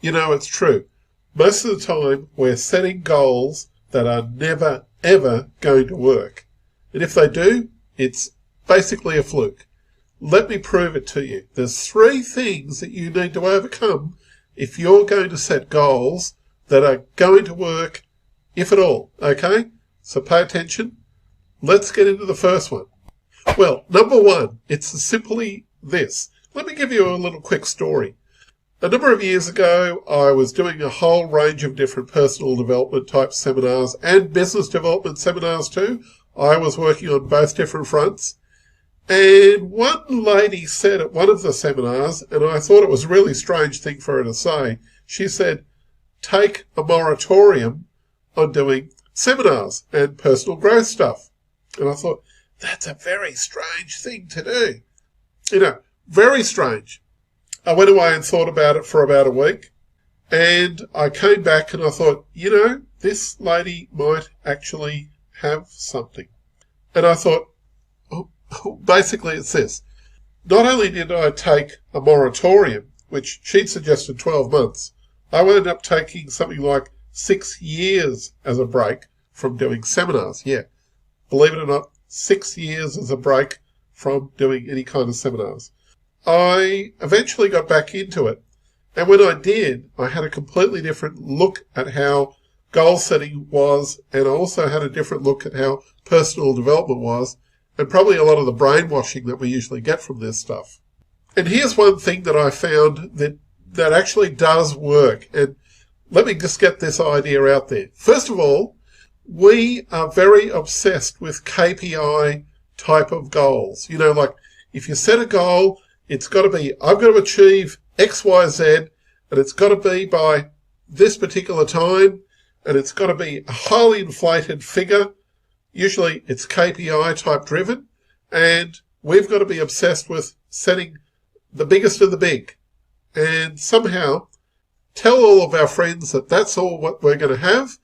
You know, it's true. Most of the time, we're setting goals that are never, ever going to work. And if they do, it's basically a fluke. Let me prove it to you. There's 3 things that you need to overcome if you're going to set goals that are going to work, if at all. Okay? So pay attention. Let's get into the first one. Well, number 1, it's simply this. Let me give you a little quick story. A number of years ago, I was doing a whole range of different personal development type seminars and business development seminars too. I was working on both different fronts. And one lady said at one of the seminars, and I thought it was a really strange thing for her to say, she said, take a moratorium on doing seminars and personal growth stuff. And I thought, that's a very strange thing to do. You know, very strange. I went away and thought about it for about a week, and I came back and I thought, you know, this lady might actually have something. And I thought, basically it's this. Not only did I take a moratorium, which she'd suggested 12 months, I wound up taking something like 6 years as a break from doing seminars. Yeah, believe it or not, 6 years as a break from doing any kind of seminars. I eventually got back into it, and when I did, I had a completely different look at how goal setting was, and I also had a different look at how personal development was, and probably a lot of the brainwashing that we usually get from this stuff. And here's one thing that I found that actually does work, and let me just get this idea out there. First of all, we are very obsessed with KPI type of goals. You know, like if you set a goal, it's got to be, I've got to achieve X, Y, Z, and it's got to be by this particular time, and it's got to be a highly inflated figure. Usually it's KPI type driven, and we've got to be obsessed with setting the biggest of the big, and somehow tell all of our friends that that's all what we're going to have,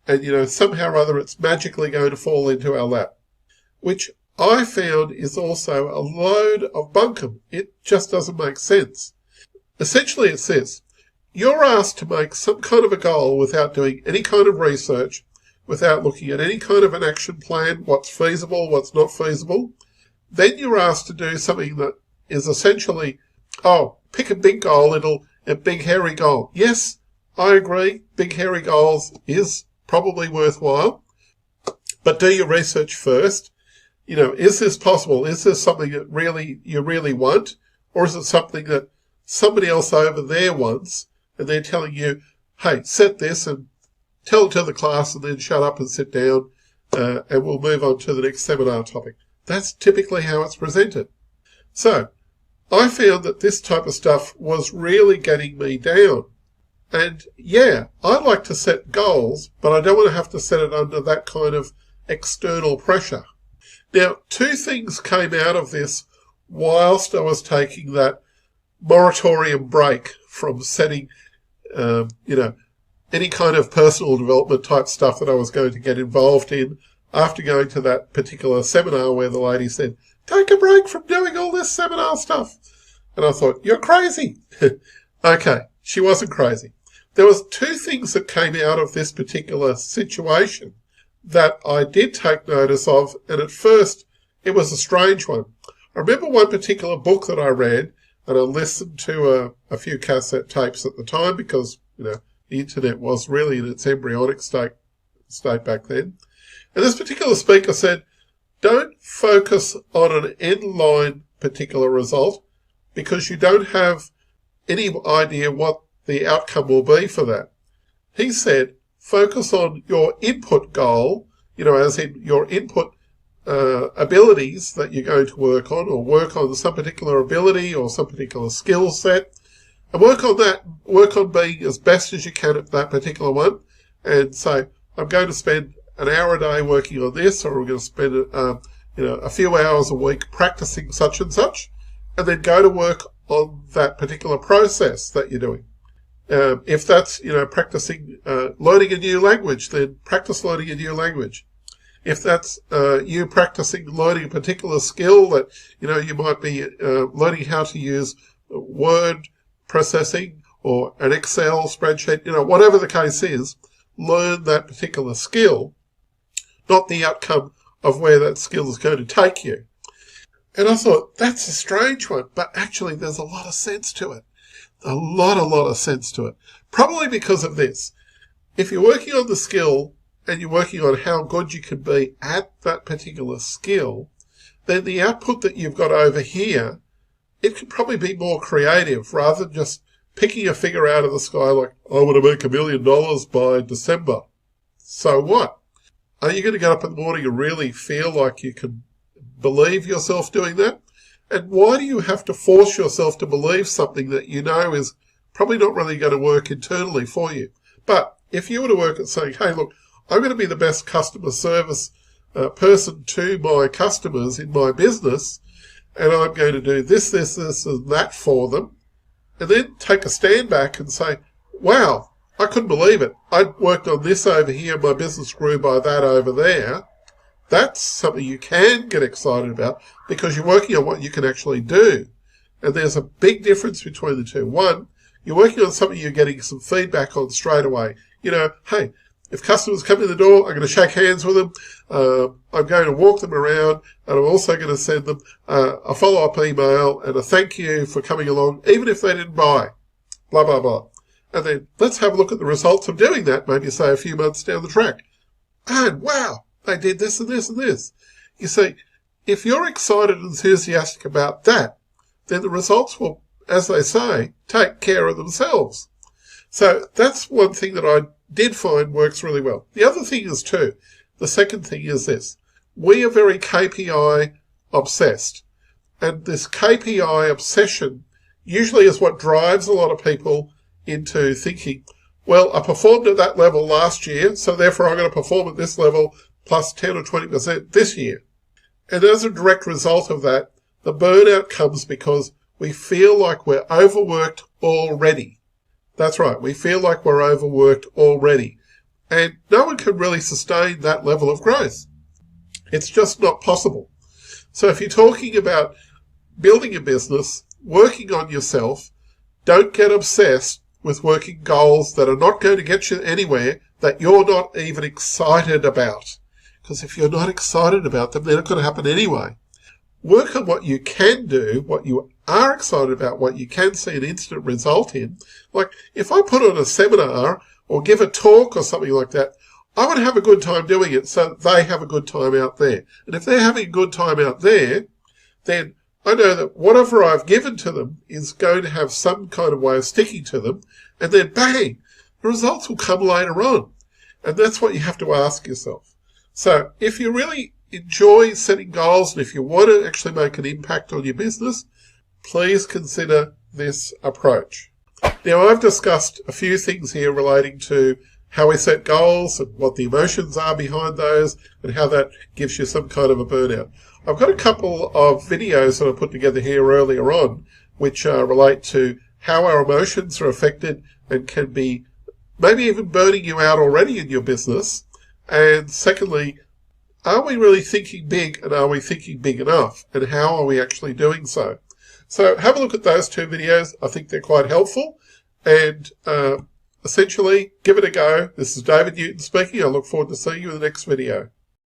and, you know, somehow or other it's magically going to fall into our lap, which I found is also a load of bunkum. It just doesn't make sense. Essentially it's this. You're asked to make some kind of a goal without doing any kind of research, without looking at any kind of an action plan, what's feasible, what's not feasible. Then you're asked to do something that is essentially, pick a big goal, a big hairy goal. Yes, I agree, big hairy goals is probably worthwhile, but do your research first. You know, is this possible? Is this something that you really want? Or is it something that somebody else over there wants, and they're telling you, hey, set this and tell it to the class and then shut up and sit down, and we'll move on to the next seminar topic. That's typically how it's presented. So I found that this type of stuff was really getting me down. And yeah, I like to set goals, but I don't want to have to set it under that kind of external pressure. Now, 2 things came out of this whilst I was taking that moratorium break from setting, any kind of personal development type stuff that I was going to get involved in after going to that particular seminar where the lady said, take a break from doing all this seminar stuff. And I thought, you're crazy. Okay, she wasn't crazy. There was 2 things that came out of this particular situation that I did take notice of, and at first it was a strange one. I remember one particular book that I read, and I listened to a few cassette tapes at the time because, you know, the internet was really in its embryonic state back then. And this particular speaker said, don't focus on an end-line particular result because you don't have any idea what the outcome will be for that. He said, focus on your input goal, you know, as in your input abilities that you're going to work on, or work on some particular ability or some particular skill set, and work on that, work on being as best as you can at that particular one, and say, I'm going to spend an hour a day working on this, or we're going to spend a few hours a week practicing such and such, and then go to work on that particular process that you're doing. If that's, practicing, learning a new language, then practice learning a new language. If that's you practicing learning a particular skill that, you might be learning how to use word processing or an Excel spreadsheet, whatever the case is, learn that particular skill, not the outcome of where that skill is going to take you. And I thought, that's a strange one, but actually there's a lot of sense to it. A lot of sense to it. Probably because of this. If you're working on the skill and you're working on how good you can be at that particular skill, then the output that you've got over here, it could probably be more creative rather than just picking a figure out of the sky like, I want to make $1 million by December. So what? Are you going to get up in the morning and really feel like you can believe yourself doing that? And why do you have to force yourself to believe something that you know is probably not really going to work internally for you? But if you were to work at saying, hey, look, I'm going to be the best customer service person to my customers in my business, and I'm going to do this, and that for them, and then take a stand back and say, wow, I couldn't believe it. I worked on this over here, my business grew by that over there. That's something you can get excited about because you're working on what you can actually do. And there's a big difference between the two. One, you're working on something you're getting some feedback on straight away. Hey, if customers come in the door, I'm going to shake hands with them. I'm going to walk them around, and I'm also going to send them a follow-up email and a thank you for coming along, even if they didn't buy. Blah, blah, blah. And then let's have a look at the results of doing that, maybe say a few months down the track. And wow, they did this and this and this. You see, if you're excited and enthusiastic about that, then the results will, as they say, take care of themselves. So that's one thing that I did find works really well. The other thing is too, the second thing is this. We are very KPI obsessed. And this KPI obsession usually is what drives a lot of people into thinking, well, I performed at that level last year, so therefore I'm going to perform at this level plus 10 or 20% this year. And as a direct result of that, the burnout comes because we feel like we're overworked already. That's right, we feel like we're overworked already. And no one can really sustain that level of growth. It's just not possible. So if you're talking about building a business, working on yourself, don't get obsessed with working goals that are not going to get you anywhere, that you're not even excited about. Because if you're not excited about them, they're not going to happen anyway. Work on what you can do, what you are excited about, what you can see an instant result in. Like, if I put on a seminar or give a talk or something like that, I want to have a good time doing it so that they have a good time out there. And if they're having a good time out there, then I know that whatever I've given to them is going to have some kind of way of sticking to them. And then bang, the results will come later on. And that's what you have to ask yourself. So if you really enjoy setting goals and if you want to actually make an impact on your business, please consider this approach. Now, I've discussed a few things here relating to how we set goals and what the emotions are behind those and how that gives you some kind of a burnout. I've got a couple of videos that I put together here earlier on which relate to how our emotions are affected and can be maybe even burning you out already in your business. And secondly, are we really thinking big and are we thinking big enough? And how are we actually doing so? So have a look at those two videos. I think they're quite helpful. And essentially, give it a go. This is David Newton speaking. I look forward to seeing you in the next video.